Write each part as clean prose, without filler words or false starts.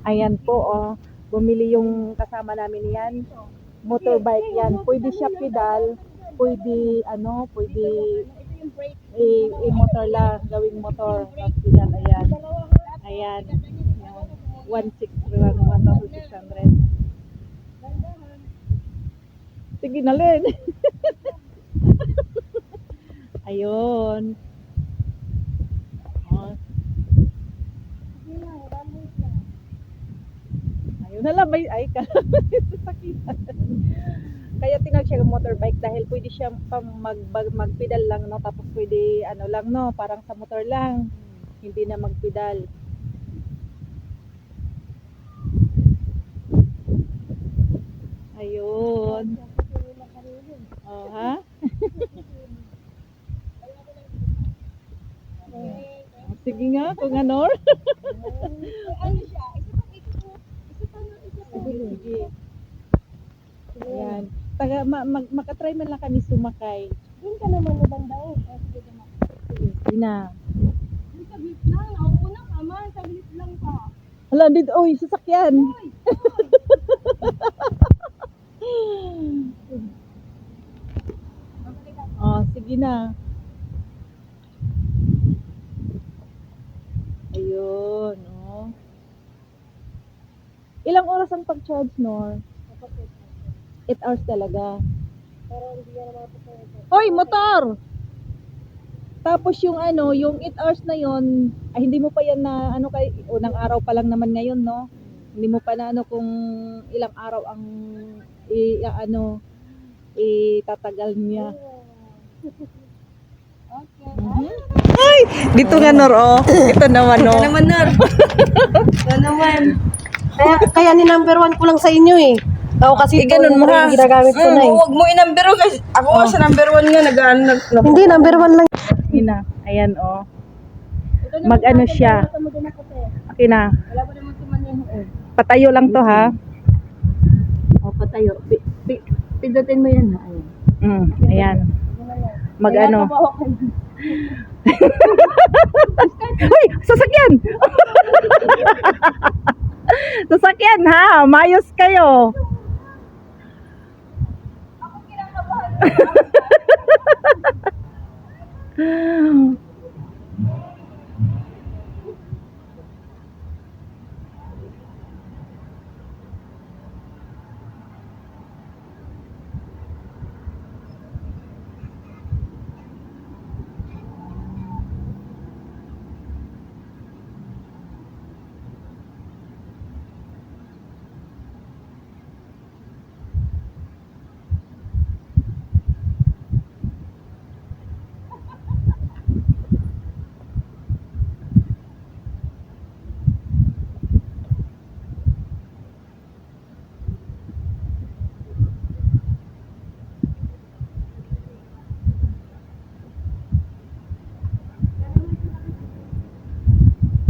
Ayan po, oh. Bumili yung kasama namin yan. Motorbike yan. Pwede siya pedal, pwede pwede i-motor lang, gawing motor. Tapos pedal, ayan. Ayan. 1,600. Sige na rin. Ayun. Oh. Ayun na lang, ay sasakitan. Kaya tinawag siya motorbike dahil pwede siya magpedal lang, no? Tapos pwede lang, no? Parang sa motor lang. Hindi na magpedal. Ayun. Oh, ha? Sige nga, kung ano. Sige. Ayan. Makatry man lang kami sumakay. Doon ka naman nabandaw. Sige na. Saglit lang. Nauuna ka man. Saglit lang ka. Hala, dito. Uy, sasakyan. Oh, sige na. Ayun, oh. Ilang oras ang pag-charge, Nor? 8 hours talaga. Pero hindi yan naman ito. Hoy, motor! Tapos yung yung 8 hours na yon, ay hindi mo pa yan na kay unang araw pa lang naman ngayon, no? Hindi mo pa na kung ilang araw ang itatagal niya. Okay. Ay, dito nga, Nor, oh. Ito naman, oh. Ito naman, Nor. Ito naman. Kaya ni number 1 ko lang sa inyo eh. Ako kasi ganun mo, ha? ginagamit ko na eh. Huwag mo i-number 1 kasi ako nga sa number 1 nga Hindi, number 1 lang. Ina, ayan, oh. Mag-ano siya. Okay na. Wala pa naman tumanin. Patayo lang to, ha? O, patayo. Pindutin mo yan ha. Ayun. Ayan. Mag-ano. Uy, sasakyan! Sasakyan, ha? Mayos kayo.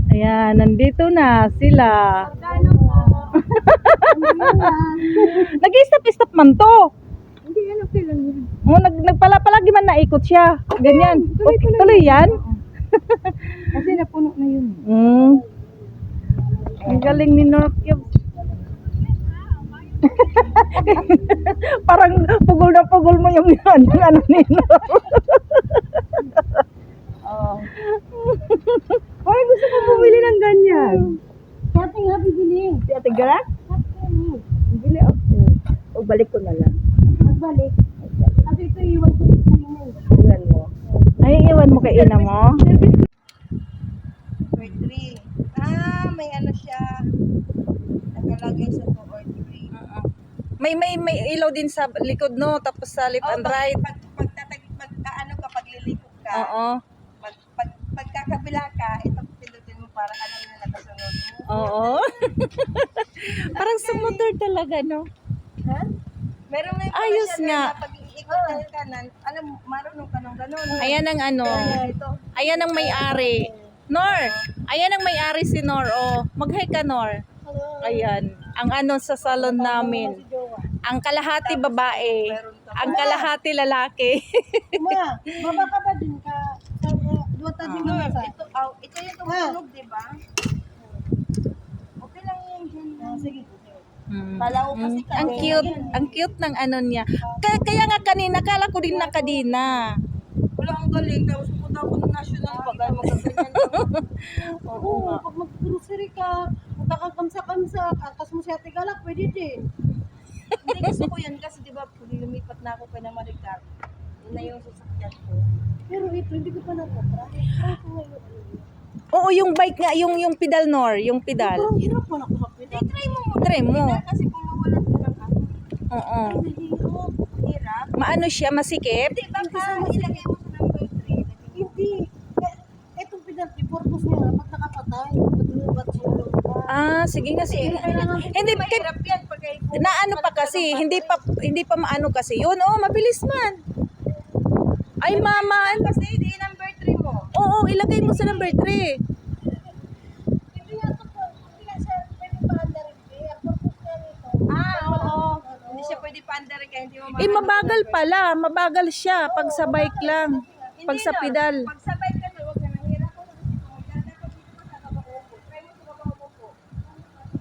Ayan, nandito na sila. Nag-stop-stop man to. Hindi yan, okay lang yan. Nagpalagi man naikot siya. Ganyan. Okay, tuloy yan. Kasi napuno na yun. Ang galing ni Norcube. Parang pugol na pugol mo yung ni Nor. Parang gusto ko bumili ng ganyan. Si ate nga bibili. Si Ate Gara? Bibili ako. O balik ko na lang. Magbalik. Kasi ito iwan ko rin sa inyo. Iwan mo. Ay, iwan mo kay ina mo. or 3. May ano siya. Nakalagay sa 2 or 3. May ilaw din sa likod, no? Tapos sa left and right. Pag lilikot ka, Oo. pagkakabila ka, ito pindutin mo para alam na nakasunod mo. Oo. Parang sa motor talaga, no? Ha? Meron na yung Ayos siya nga. na pag iikot ka ng kanan, alam, marunong ka ng ganun. Ayan ang Ito. Ayan ang may-ari. Nor, ayan ang may-ari si Nor. Oh, mag-hi ka, Nor. Ayan, ang sa salon namin. Ang kalahati babae, ang kalahati lalaki. Ma, baba ka ba din ka? Duwa tayo mo sa. Ito yung tumutunog, di ba? Okay lang yung Kala ko kasi Ang cute ng ano niya. Kaya nga kanina, kala ko din nakadina. wala ang galing. Tapos pupunta ako ng national pag ay magaganyan. Oo, pag mag-grocery ka, magkakakamsa-kamsa, atas mo siya tigalak, pwede din. Hindi gusto ko yan kasi di ba lumipat na ako kay na Maricar. Yun na yung sasakyan ko. Pero ito, hindi ko pa natatry. Try ko ngayon. Oo, yung bike nga, yung pedal Nor, yung pedal. Parang hirap man ako sa pinag. Try mo muna. Try mo. Kasi kung mawalan ka ng ano, Oo. Hirap. hirap. Maano siya, masikip? Hindi, baka ilagay mo sa number 3. Hindi. Etong pinag-purpose niya, pag nakapatay, pag-lubat siya. Sige nga, sige. Hindi, Hindi, mahirap yan pag ay naano pa kasi, hindi pa maano kasi yun. Oh, mabilis man. Ay, mama. kasi di number 3 mo. Oo, ilagay mo sa number 3. Hindi nga ito po, hindi nga siya pwede pa-under repair. Purpose niya nito. Oo. Hindi siya pwede pa-under kaya hindi mo Mabagal pala. Mabagal siya pag sa bike lang. Pag sa pedal. Pag sabay ka na, huwag ka nahirap ko. Dapat dito mo sa baba upo. Try mo sa baba upo.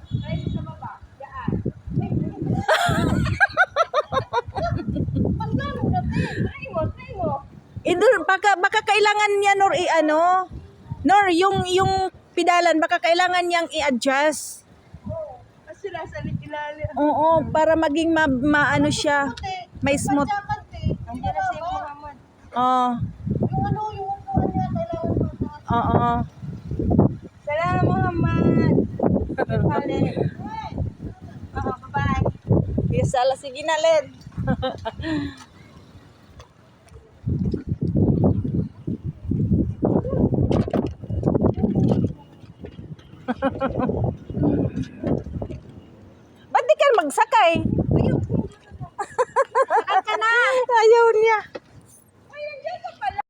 Try mo sa baba. Yaan. Pagkano natin? Try mo. Baka kailangan niya, Nor, ano? Nor, yung pedalan, baka kailangan niyang i-adjust. Kasi nasa ilalim. Oo, para maging maano siya. May smooth. Nandiyan na si Muhammad. Oo. Yung ano, yung upuan niya, kailangan mataas. Oo. Salamat Muhammad. Pale. Oo, bye-bye. Isala, sige na, Len. Ba't di ka magsakay?